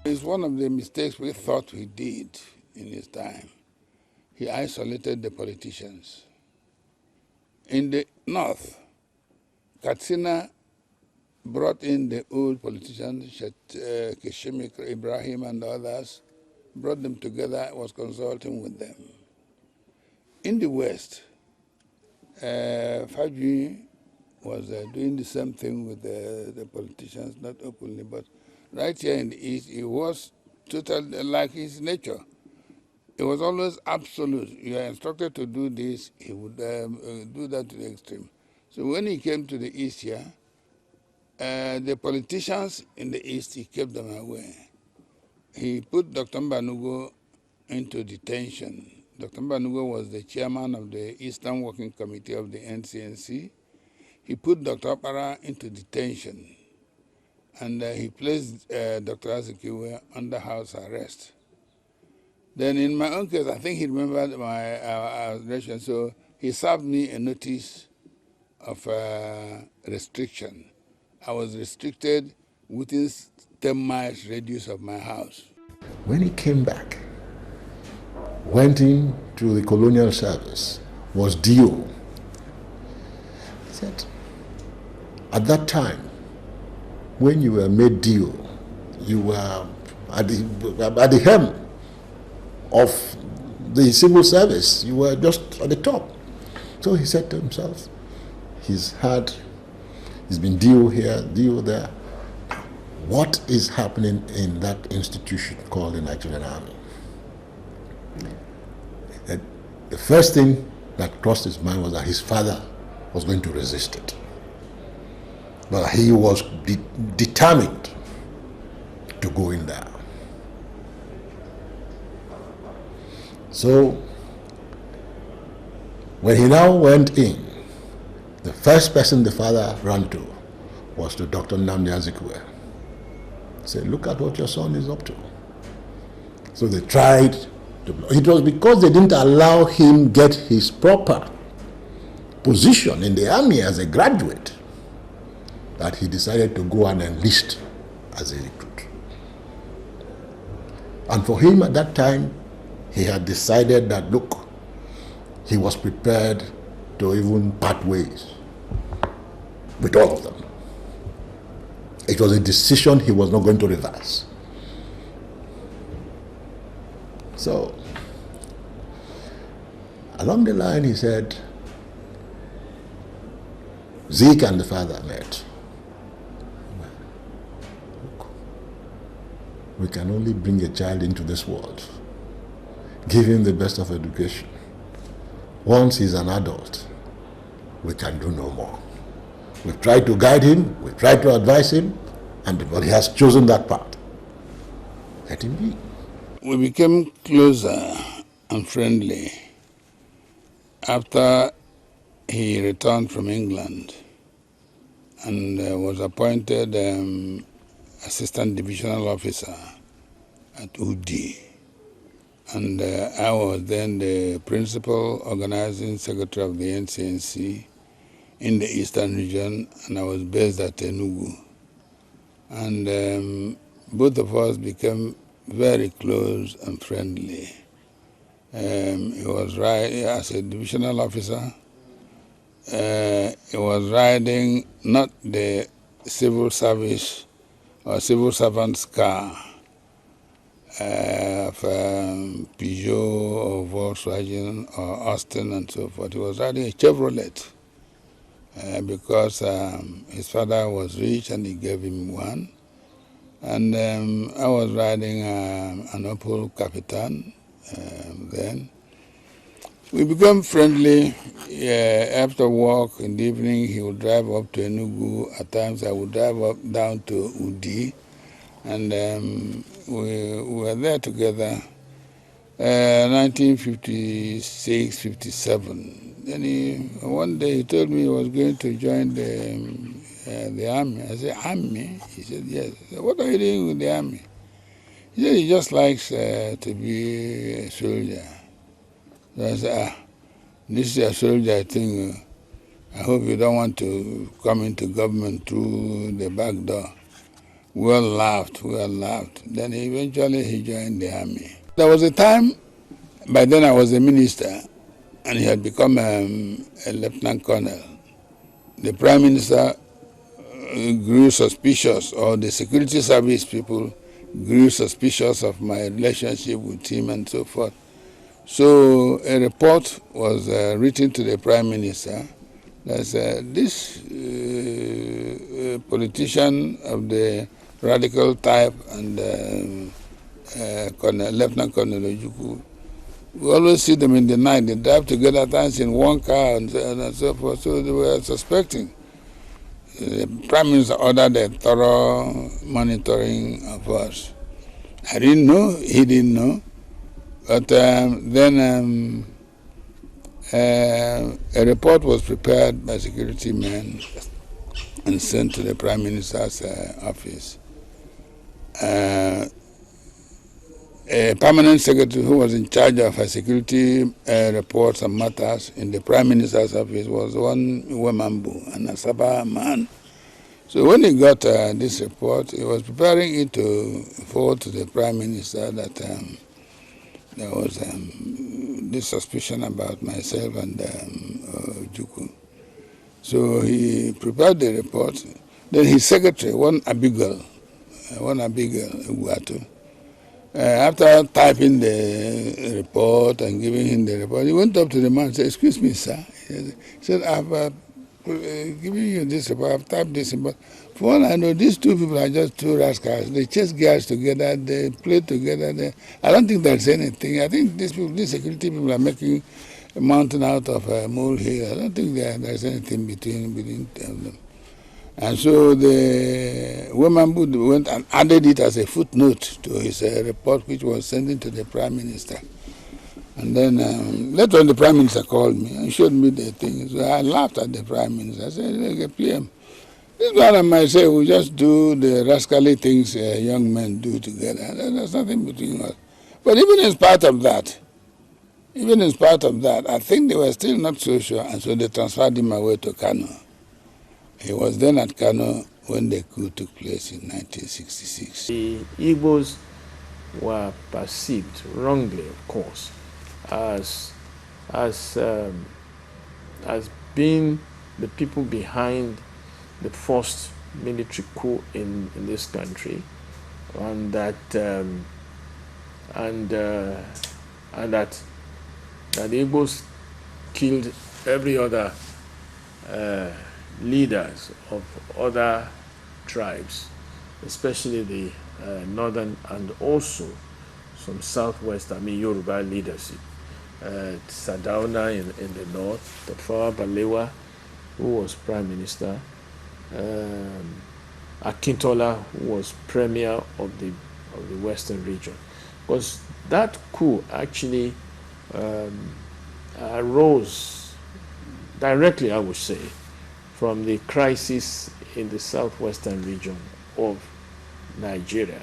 It's one of the mistakes we thought we did in his time. He isolated the politicians. In the north, Katsina brought in the old politicians, Kishimik, Ibrahim and others, brought them together, was consulting with them. In the west, Fajui was doing the same thing with the politicians, not openly, but right here in the east, it was totally like his nature. It was always absolute. You are instructed to do this, he would do that to the extreme. So when he came to the east here, the politicians in the east, he kept them away. He put Dr. Mbanugo into detention. Dr. Mbanugo was the chairman of the Eastern Working Committee of the NCNC. He put Dr. Opara into detention, and he placed Dr. Azikiwe under house arrest. Then in my own case, I think he remembered my arrest, so he served me a notice of restriction. I was restricted within 10 miles radius of my house. When he came back, went into the colonial service, was DO. He said, at that time, when you were made DO, you were at the helm of the civil service. You were just at the top. So he said to himself, he's been DO here, DO there. What is happening in that institution called the Nigerian Army? The first thing that crossed his mind was that his father was going to resist it. But he was determined to go in there. So when he now went in, the first person the father ran to was to Dr. Nnamdi Azikiwe. He said, look at what your son is up to. So they tried to block. It was because they didn't allow him get his proper position in the army as a graduate that he decided to go and enlist as a recruit. And for him at that time, he had decided that, look, he was prepared to even part ways with all of them. It was a decision he was not going to reverse. So, along the line, he said, Zeke and the father met. Look, we can only bring a child into this world, give him the best of education. Once he's an adult, we can do no more. We've tried to guide him, we've tried to advise him, but he has chosen that path. Let him be. We became closer and friendly after he returned from England and was appointed assistant divisional officer at UD. And I was then the principal organizing secretary of the NCNC in the Eastern region, and I was based at Enugu. And both of us became very close and friendly. He was as a divisional officer. He was riding not the civil service or civil servant's car of Peugeot or Volkswagen or Austin and so forth. He was riding a Chevrolet because his father was rich and he gave him one. And I was riding an Opel Capitan then. We became friendly. After work in the evening, he would drive up to Enugu. At times I would drive down to Udi. And we were there together, 1956, 57. Then one day he told me he was going to join the army. I said, army? He said, yes. I said, what are you doing with the army? He said he just likes to be a soldier. So I said, this is a soldier thing. I hope you don't want to come into government through the back door. We all laughed. Then eventually he joined the army. There was a time, by then I was a minister, and he had become a lieutenant colonel. The prime minister grew suspicious, or the security service people grew suspicious of my relationship with him and so forth. So a report was written to the prime minister that this politician of the radical type and Lieutenant Colonel Ojukwu, we always see them in the night. They drive together at times in one car and so forth. So they were suspecting. The prime minister ordered a thorough monitoring of us. I didn't know. He didn't know. But then a report was prepared by security men and sent to the prime minister's office. A permanent secretary who was in charge of security reports and matters in the prime minister's office was one Wemambu, an Asaba man. So when he got this report, he was preparing it to forward to the prime minister that there was this suspicion about myself and Ojukwu. So he prepared the report. Then his secretary, one Abigail Uguatu, after typing the report and giving him the report, he went up to the man and said, "Excuse me, sir." He said, "I've given you this report, I've typed this report. For all I know, these two people are just two rascals. They chase girls together, they play together. I don't think there's anything. I think these security people are making a mountain out of a molehill. I don't think there's anything between them." And so the Wemambu went and added it as a footnote to his report, which was sent to the prime minister. And then later on, the prime minister called me and showed me the thing. So I laughed at the prime minister. I said, "Hey, PM, this man and myself, we just do the rascally things young men do together. There's nothing between us." But even in spite of that, I think they were still not so sure, and so they transferred him away to Kano. He was then at Kano when the coup took place in 1966. The Igbos were perceived wrongly, of course, as being the people behind the first military coup in this country, and that the Igbos killed every other leaders of other tribes, especially the northern and also some southwest, Yoruba leadership. Sadauna in the north, Tafawa Balewa, who was prime minister, Akintola, who was premier of the western region. Because that coup actually arose directly, I would say, from the crisis in the southwestern region of Nigeria,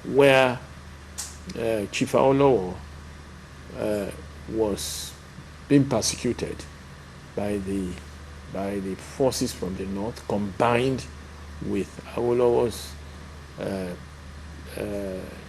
where Chief Awolowo was being persecuted by the forces from the north, combined with Awolowo's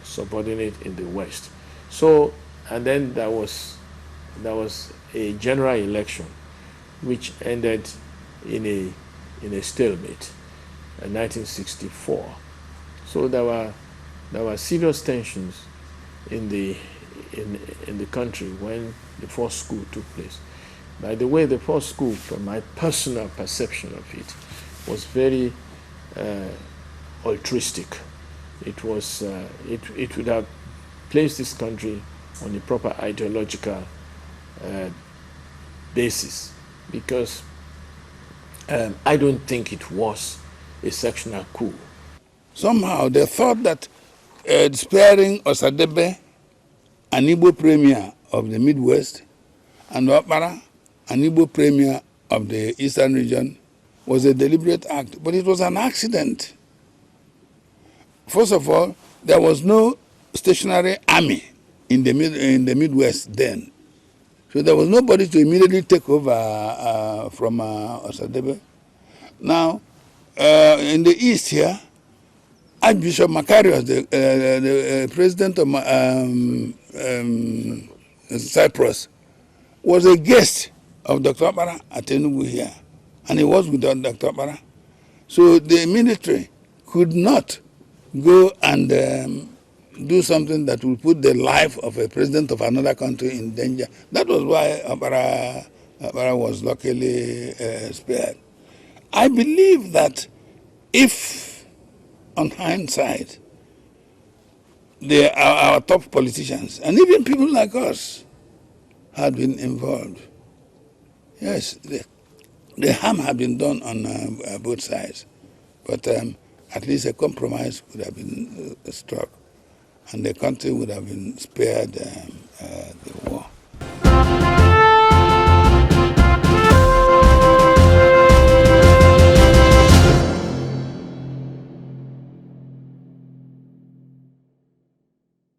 subordinate in the west. So, and then there was a general election, which ended in a stalemate in 1964. So there were serious tensions in the country when the first coup took place. By the way, the first coup, from my personal perception of it, was very altruistic. It was it would have placed this country on a proper ideological basis, because I don't think it was a sectional coup. Somehow they thought that sparing Osadebe, an Igbo premier of the Midwest, and Okpara, an Igbo premier of the Eastern region, was a deliberate act, but it was an accident. First of all, there was no stationary army in the Midwest then. So there was nobody to immediately take over from Osadebe. Now, in the East here, Archbishop Macarius, the president of Cyprus, was a guest of Dr. Okpara at Enugu here, and he was with Dr. Okpara. So the military could not go and do something that would put the life of a president of another country in danger. That was why Okpara was luckily spared. I believe that if, on hindsight, our top politicians, and even people like us, had been involved, yes, the harm had been done on both sides. But at least a compromise would have been struck, and the country would have been spared the war.